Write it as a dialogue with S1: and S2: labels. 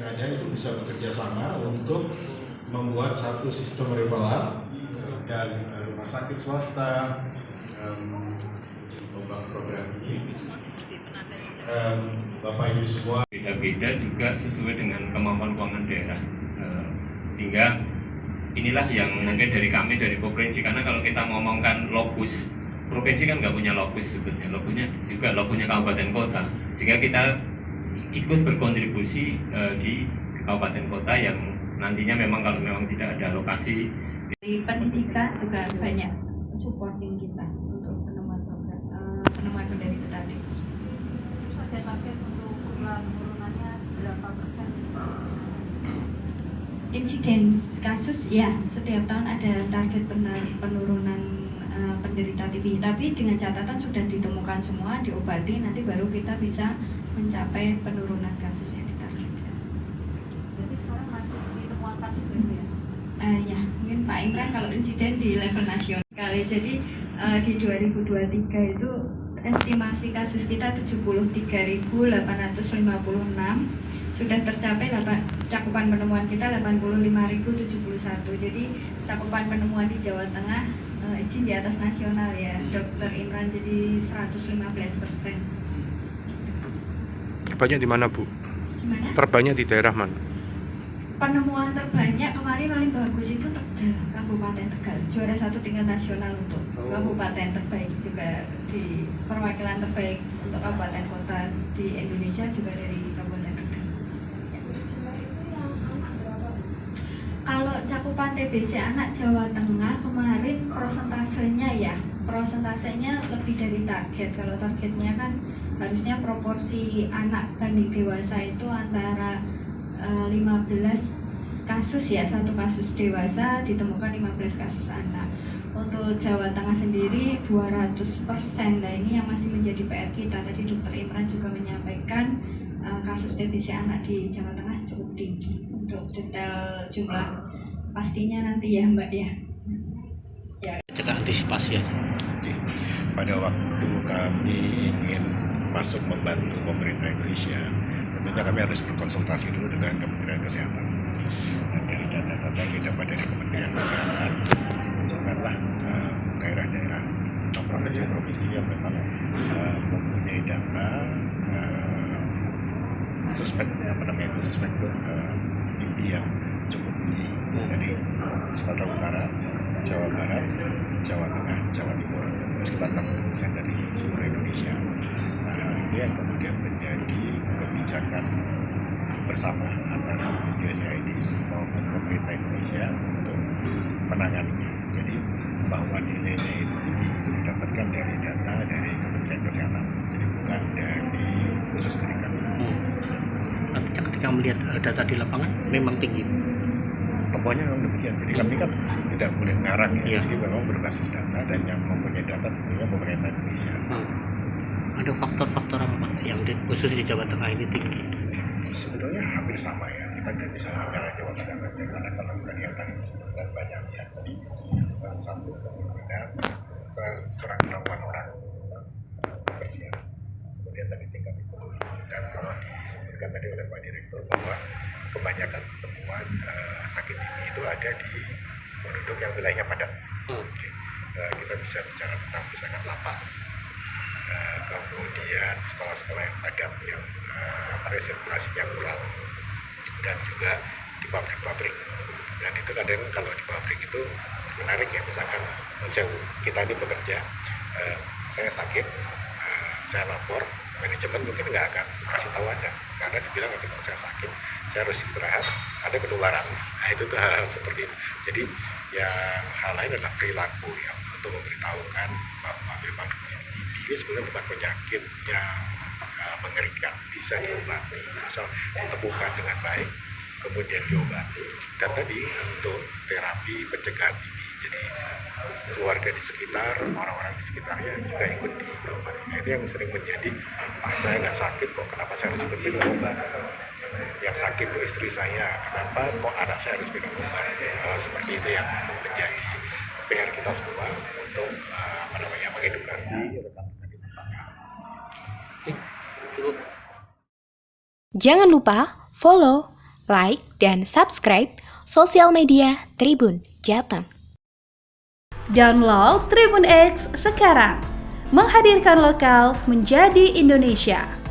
S1: ada itu bisa bekerja sama untuk membuat satu sistem referral dan rumah sakit swasta untuk program ini. Bapak Ibu semua,
S2: beda-beda juga sesuai dengan kemampuan keuangan daerah, sehingga inilah yang mungkin dari kami dari provinsi, karena kalau kita ngomongkan logus provinsi kan nggak punya logus sebetulnya, logonya kabupaten kota, sehingga kita ikut berkontribusi di kabupaten kota yang nantinya memang kalau memang tidak ada alokasi.
S3: Di pendidikan juga banyak supporting kita untuk penemuan program, penemuan penderita tadi.
S4: Terus ada target untuk penurunannya berapa persen?
S3: Insiden kasus ya setiap tahun ada target penurunan penderita TB, tapi dengan catatan sudah ditemukan semua, diobati, nanti baru kita bisa mencapai penurunan kasus yang ditargetkan.
S4: Jadi sekarang masih ditemukan kasus itu ya?
S3: Ya, mungkin Pak Imran kalau insiden di level nasional sekali. Jadi di 2023 itu estimasi kasus kita 73.856, sudah tercapai cakupan penemuan kita 85.071. Jadi cakupan penemuan di Jawa Tengah izin di atas nasional ya, Dokter Imran, jadi 115%.
S5: Terbanyak di mana, Bu?
S3: Gimana?
S5: Terbanyak di daerah mana?
S3: Penemuan terbanyak kemarin paling bagus itu Tegal, Kabupaten Tegal, juara 1 tingkat nasional untuk kabupaten terbaik, juga di perwakilan terbaik untuk kabupaten kota di Indonesia juga dari Kabupaten Tegal. Kalau cakupan TBC anak Jawa Tengah kemarin prosentasenya lebih dari target. Kalau targetnya kan harusnya proporsi anak banding dewasa itu antara 15 kasus ya, satu kasus dewasa ditemukan 15 kasus anak. Untuk Jawa Tengah sendiri 200%. Nah ini yang masih menjadi PR kita. Tadi Dokter Imran juga menyampaikan kasus TBC anak di Jawa Tengah cukup tinggi. Untuk detail jumlah pastinya nanti ya Mbak ya.
S6: Cegah antisipasi ya.
S1: Pada waktu kami ingin masuk membantu pemerintah Indonesia, tentunya kami harus berkonsultasi dulu dengan Kementerian Kesehatan. Dan dari data-data yang didapat dari Kementerian Kesehatan, munculkanlah daerah-daerah atau provinsi-provinsi yang memang mempunyai data suspek itu TB yang cukup tinggi dari Sumatera Utara, Jawa Barat, Jawa Tengah, Jawa Timur, sekitar 60% dari seluruh Indonesia. Nah, ini yang kemudian menjadi kebijakan bersama antara USAID maupun pemerintah Indonesia untuk menanganinya. Jadi bahwa nilai-nilai itu tinggi itu didapatkan dari data dari Kementerian Kesehatan, jadi bukan dari khusus dari kami.
S6: Artinya ketika melihat data di lapangan memang tinggi.
S1: Temuannya memang demikian. Jadi kami kan tidak boleh ngarang ya.
S6: Iya.
S1: Jadi memang berbasis data, dan yang mempunyai data tentunya pemerintah Indonesia.
S6: Ada faktor-faktor apa Pak yang khusus di Jawa Tengah ini tinggi?
S1: Sebetulnya hampir sama ya. Kita tidak bisa bicara Jawa Tengah saja, karena kalau tadi yang tadi disebutkan banyak ya. Jadi satu kemungkinan kurang kemampuan orang bekerja. Kemudian tadi tingkat ekonomi, dan kalau disebutkan tadi oleh Pak Direktur bahwa kebanyakan temuan sakit ini itu ada di penduduk yang wilayahnya padat. Kita bisa bicara tentang misalkan lapas, kemudian sekolah-sekolah yang padat yang resirkulasinya kurang, dan juga di pabrik-pabrik. Dan itu kadang kalau di pabrik itu menarik ya, misalkan kita ini bekerja, saya sakit, saya lapor, manajemen mungkin nggak akan kasih tahu Anda, karena dibilang kalau saya sakit, saya harus istirahat, ada penularan. Nah itu tuh hal seperti itu. Jadi ya hal lain adalah perilaku ya, untuk memberitahukan bahwa memang ini sebenarnya bukan penyakit yang mengerikan, bisa diobati asal ditemukan dengan baik, kemudian diobati. Dan tadi untuk terapi pencegahan TB, jadi keluarga di sekitar, orang-orang di sekitarnya juga ikut diobati. Nah, itu yang sering menjadi, saya nggak sakit kok, kenapa saya harus ikut minum obat? Yang sakit itu istri saya, kenapa kok anak saya harus minum obat? Seperti itu yang menjadi PR kita semua untuk mengedukasi rekan-rekan di tetangga.
S7: Jangan lupa follow, like, dan subscribe sosial media Tribun Jateng.
S8: Download Tribun X sekarang, menghadirkan lokal menjadi Indonesia.